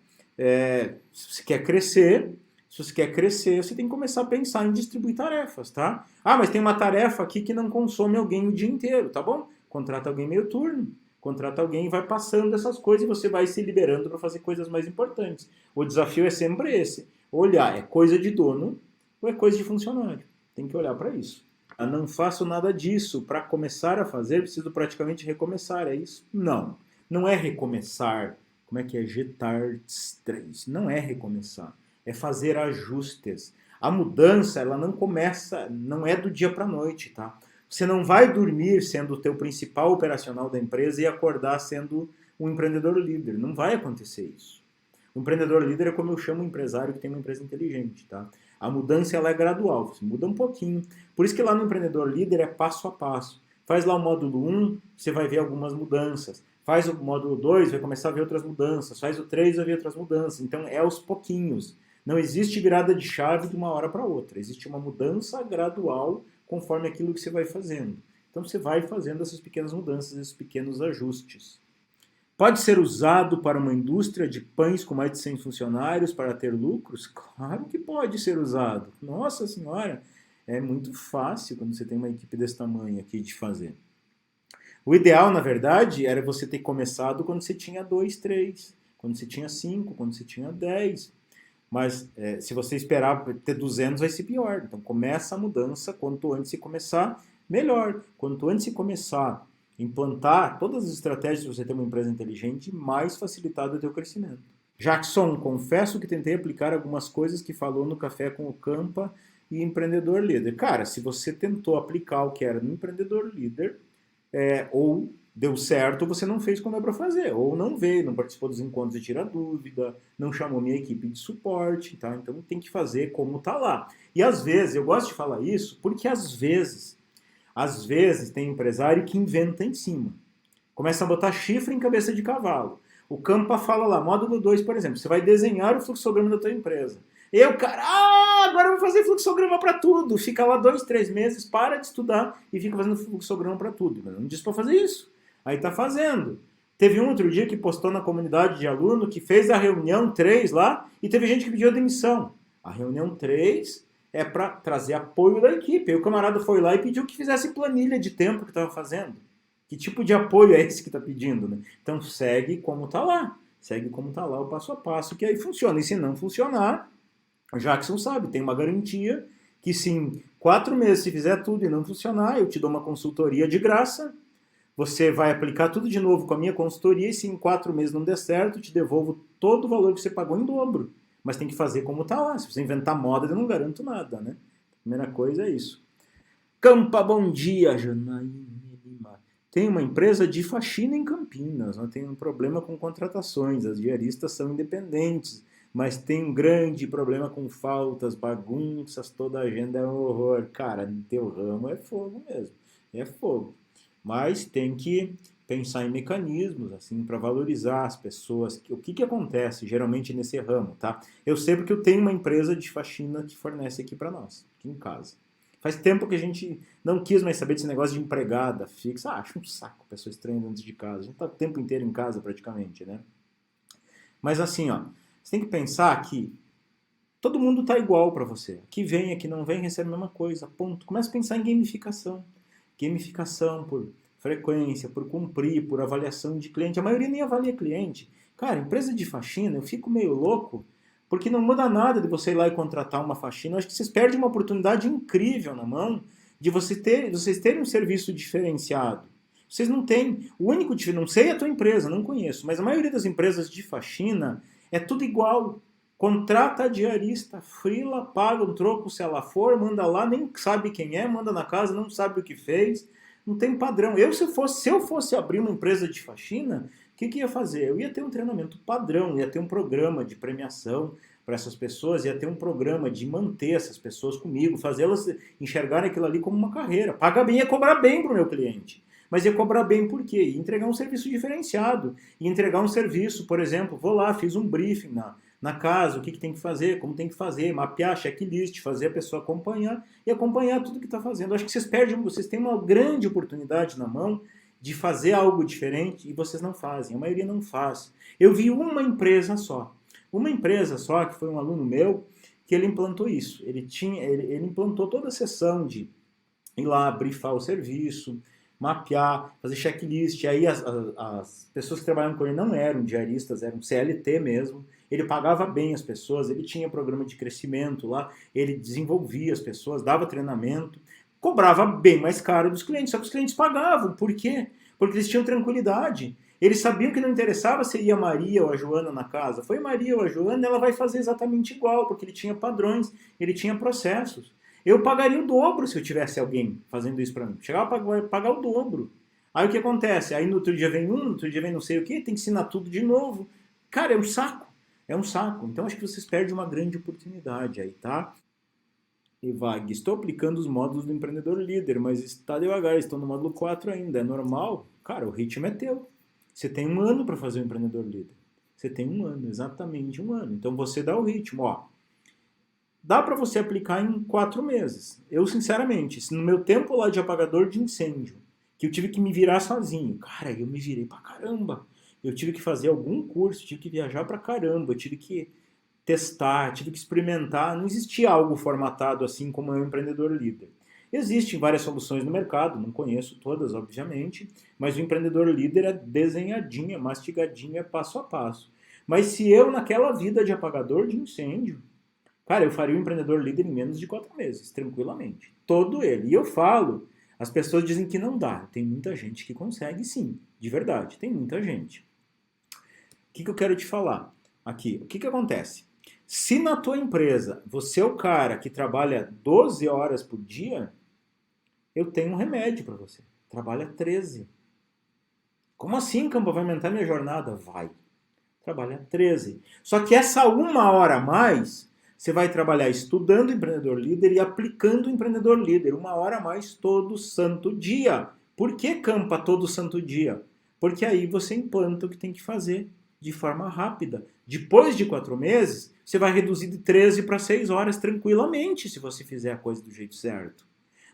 se você quer crescer, você tem que começar a pensar em distribuir tarefas, tá? Mas tem uma tarefa aqui que não consome alguém o dia inteiro, tá bom? Contrata alguém meio turno. Contrata alguém e vai passando essas coisas e você vai se liberando para fazer coisas mais importantes. O desafio é sempre esse. Olhar, é coisa de dono ou é coisa de funcionário? Tem que olhar para isso. Eu não faço nada disso. Para começar a fazer, preciso praticamente recomeçar. É isso? Não. Não é recomeçar. Como é que é? Getart 3. Não é recomeçar. É fazer ajustes. A mudança, ela não começa, não é do dia para a noite, tá? Você não vai dormir sendo o teu principal operacional da empresa e acordar sendo um empreendedor líder. Não vai acontecer isso. O empreendedor líder é como eu chamo o empresário que tem uma empresa inteligente, tá? A mudança ela é gradual, você muda um pouquinho. Por isso que lá no empreendedor líder é passo a passo. Faz lá o módulo 1, você vai ver algumas mudanças. Faz o módulo 2, vai começar a ver outras mudanças. Faz o 3, vai ver outras mudanças. Então é aos pouquinhos. Não existe virada de chave de uma hora para outra. Existe uma mudança gradual conforme aquilo que você vai fazendo. Então você vai fazendo essas pequenas mudanças, esses pequenos ajustes. Pode ser usado para uma indústria de pães com mais de 100 funcionários para ter lucros? Claro que pode ser usado. Nossa senhora, é muito fácil quando você tem uma equipe desse tamanho aqui de fazer. O ideal, na verdade, era você ter começado quando você tinha 2, 3, quando você tinha 5, quando você tinha 10. Mas se você esperar ter 200, vai ser pior. Então começa a mudança, quanto antes você começar, melhor. Quanto antes você começar implantar todas as estratégias para você ter uma empresa inteligente, mais facilitado é o teu crescimento. Jackson, confesso que tentei aplicar algumas coisas que falou no Café com o Campa e Empreendedor Líder. Cara, se você tentou aplicar o que era no Empreendedor Líder, ou deu certo, você não fez como é para fazer, ou não veio, não participou dos encontros de tirar dúvida, não chamou minha equipe de suporte, tá? Então tem que fazer como tá lá. E às vezes, eu gosto de falar isso, porque às vezes tem empresário que inventa em cima. Começa a botar chifre em cabeça de cavalo. O Campa fala lá, módulo 2, por exemplo, você vai desenhar o fluxograma da tua empresa. E o cara, agora eu vou fazer fluxograma para tudo. Fica lá 2, 3 meses, para de estudar e fica fazendo fluxograma para tudo. Não disse para fazer isso. Aí tá fazendo. Teve um outro dia que postou na comunidade de aluno que fez a reunião 3 lá e teve gente que pediu a demissão. A reunião 3 é para trazer apoio da equipe. Aí o camarada foi lá e pediu que fizesse planilha de tempo que estava fazendo. Que tipo de apoio é esse que está pedindo, né? Então segue como está lá. Segue como está lá o passo a passo, que aí funciona. E se não funcionar, o Jackson sabe, tem uma garantia que se em 4 meses se fizer tudo e não funcionar, eu te dou uma consultoria de graça, você vai aplicar tudo de novo com a minha consultoria e se em 4 meses não der certo, eu te devolvo todo o valor que você pagou em dobro. Mas tem que fazer como está lá. Se você inventar moda, eu não garanto nada, né? A primeira coisa é isso. Campa, bom dia, Janaína Lima. Tem uma empresa de faxina em Campinas, né? Tem um problema com contratações, as diaristas são independentes, mas tem um grande problema com faltas, bagunças, toda a agenda é um horror. Cara, no teu ramo é fogo mesmo, é fogo. Mas tem que pensar em mecanismos assim para valorizar as pessoas. O que acontece geralmente nesse ramo, tá? Eu sei porque eu tenho uma empresa de faxina que fornece aqui para nós, aqui em casa. Faz tempo que a gente não quis mais saber desse negócio de empregada fixa. Acho um saco, pessoa estranha dentro de casa. A gente tá o tempo inteiro em casa praticamente, né? Mas assim, ó, você tem que pensar que todo mundo tá igual para você. Que vem, que não vem, recebe a mesma coisa. Ponto. Começa a pensar em gamificação. Gamificação por frequência, por cumprir, por avaliação de cliente. A maioria nem avalia cliente. Cara, empresa de faxina, eu fico meio louco, porque não muda nada de você ir lá e contratar uma faxina. Eu acho que vocês perdem uma oportunidade incrível na mão de vocês terem um serviço diferenciado. Vocês não têm. O único, não sei a tua empresa, não conheço, mas a maioria das empresas de faxina é tudo igual. Contrata a diarista, frila, paga um troco se ela for, manda lá, nem sabe quem é, manda na casa, não sabe o que fez, não tem padrão. Se eu fosse abrir uma empresa de faxina, o que ia fazer? Eu ia ter um treinamento padrão, ia ter um programa de premiação para essas pessoas, ia ter um programa de manter essas pessoas comigo, fazê-las enxergarem aquilo ali como uma carreira. Paga bem, ia cobrar bem para o meu cliente. Mas ia cobrar bem por quê? Ia entregar um serviço diferenciado. Ia entregar um serviço, por exemplo, vou lá, fiz um briefing na casa, o que tem que fazer, como tem que fazer, mapear, checklist, fazer a pessoa acompanhar e acompanhar tudo que está fazendo. Acho que vocês têm uma grande oportunidade na mão de fazer algo diferente e vocês não fazem, a maioria não faz. Eu vi uma empresa só, que foi um aluno meu, que ele implantou isso. Ele implantou toda a sessão de ir lá, briefar o serviço, mapear, fazer checklist. Aí as pessoas que trabalhavam com ele não eram diaristas, eram CLT mesmo. Ele pagava bem as pessoas, ele tinha programa de crescimento lá, ele desenvolvia as pessoas, dava treinamento, cobrava bem mais caro dos clientes, só que os clientes pagavam. Por quê? Porque eles tinham tranquilidade. Eles sabiam que não interessava se ia a Maria ou a Joana na casa. Foi Maria ou a Joana, ela vai fazer exatamente igual, porque ele tinha padrões, ele tinha processos. Eu pagaria o dobro se eu tivesse alguém fazendo isso para mim. Chegava a pagar o dobro. Aí o que acontece? Aí no outro dia vem no outro dia vem não sei o que, tem que ensinar tudo de novo. Cara, é um saco. É um saco. Então acho que vocês perdem uma grande oportunidade aí, tá? Evag, estou aplicando os módulos do empreendedor líder, mas está devagar, estou no módulo 4 ainda. É normal? Cara, o ritmo é teu. Você tem 1 ano para fazer o empreendedor líder. Você tem 1 ano, exatamente 1 ano. Então você dá o ritmo, ó. Dá para você aplicar em 4 meses. Eu, sinceramente, no meu tempo lá de apagador de incêndio, que eu tive que me virar sozinho, cara, eu me virei pra caramba. Eu tive que fazer algum curso, tive que viajar pra caramba, eu tive que testar, tive que experimentar. Não existia algo formatado assim como é um empreendedor líder. Existem várias soluções no mercado, não conheço todas, obviamente, mas o empreendedor líder é desenhadinho, é mastigadinho, é passo a passo. Mas se eu, naquela vida de apagador de incêndio, cara, eu faria o empreendedor líder em menos de 4 meses, tranquilamente. Todo ele. E eu falo, as pessoas dizem que não dá. Tem muita gente que consegue sim, de verdade, tem muita gente. O que eu quero te falar aqui? O que acontece? Se na tua empresa você é o cara que trabalha 12 horas por dia, eu tenho um remédio para você. Trabalha 13. Como assim, Campo? Vai aumentar minha jornada? Vai. Trabalha 13. Só que essa 1 hora a mais, você vai trabalhar estudando empreendedor líder e aplicando empreendedor líder. 1 hora a mais todo santo dia. Por que, Campa, todo santo dia? Porque aí você implanta o que tem que fazer de forma rápida. Depois de 4 meses, você vai reduzir de 13 para 6 horas tranquilamente, se você fizer a coisa do jeito certo.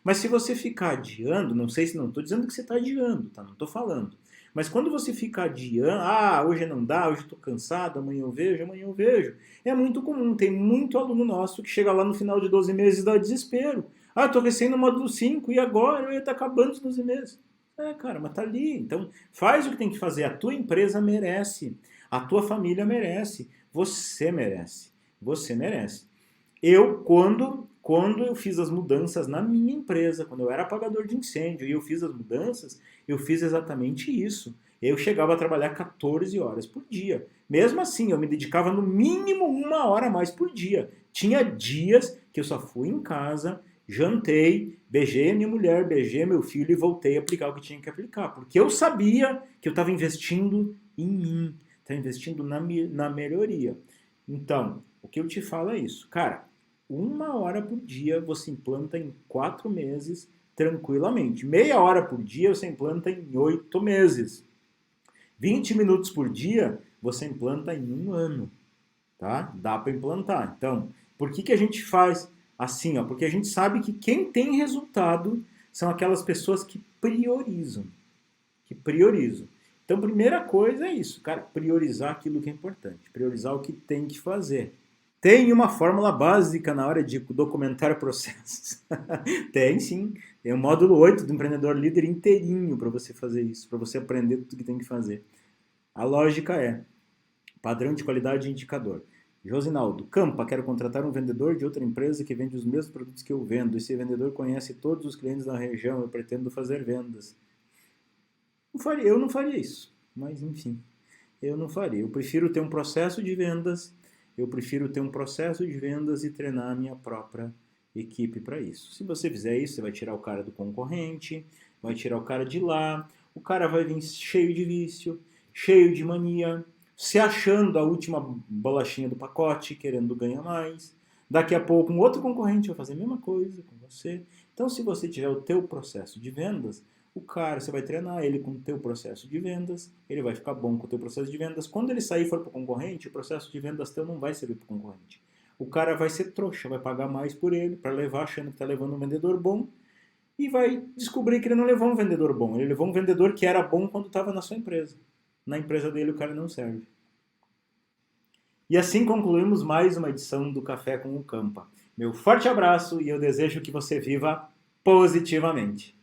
Mas se você ficar adiando, não sei se não estou dizendo que você está adiando, tá? Não estou falando. Mas quando você fica adiando, hoje não dá, hoje estou cansado, amanhã eu vejo. É muito comum, tem muito aluno nosso que chega lá no final de 12 meses e dá desespero. Estou recém no módulo 5 e agora eu ia estar acabando os 12 meses. Cara, mas tá ali. Então, faz o que tem que fazer. A tua empresa merece. A tua família merece. Você merece. Você merece. Quando eu fiz as mudanças na minha empresa, quando eu era apagador de incêndio e eu fiz as mudanças, eu fiz exatamente isso. Eu chegava a trabalhar 14 horas por dia. Mesmo assim, eu me dedicava no mínimo 1 hora a mais por dia. Tinha dias que eu só fui em casa, jantei, beijei a minha mulher, beijei meu filho e voltei a aplicar o que tinha que aplicar. Porque eu sabia que eu estava investindo em mim, estava investindo na melhoria. Então, o que eu te falo é isso. Cara, 1 hora por dia você implanta em 4 meses tranquilamente. Meia hora por dia você implanta em 8 meses. 20 minutos por dia você implanta em 1 ano. Tá? Dá para implantar. Então, por que a gente faz assim? Porque a gente sabe que quem tem resultado são aquelas pessoas que priorizam. Que priorizam. Então, primeira coisa é isso, cara, priorizar aquilo que é importante, priorizar o que tem que fazer. Tem uma fórmula básica na hora de documentar processos. Tem sim. Tem o módulo 8 do empreendedor líder inteirinho para você fazer isso, para você aprender tudo que tem que fazer. A lógica é padrão de qualidade e indicador. Josinaldo, Campa, quero contratar um vendedor de outra empresa que vende os mesmos produtos que eu vendo. Esse vendedor conhece todos os clientes da região, eu pretendo fazer vendas. Eu não faria isso, mas enfim, eu não faria. Eu prefiro ter um processo de vendas, e treinar a minha própria equipe para isso. Se você fizer isso, você vai tirar o cara do concorrente, vai tirar o cara de lá, o cara vai vir cheio de vício, cheio de mania, se achando a última bolachinha do pacote, querendo ganhar mais. Daqui a pouco um outro concorrente vai fazer a mesma coisa com você. Então, se você tiver o teu processo de vendas, o cara, você vai treinar ele com o teu processo de vendas, ele vai ficar bom com o teu processo de vendas. Quando ele sair e for para o concorrente, o processo de vendas teu não vai servir para o concorrente. O cara vai ser trouxa, vai pagar mais por ele, para levar achando que está levando um vendedor bom, e vai descobrir que ele não levou um vendedor bom, ele levou um vendedor que era bom quando estava na sua empresa. Na empresa dele o cara não serve. E assim concluímos mais uma edição do Café com o Campa. Meu forte abraço e eu desejo que você viva positivamente.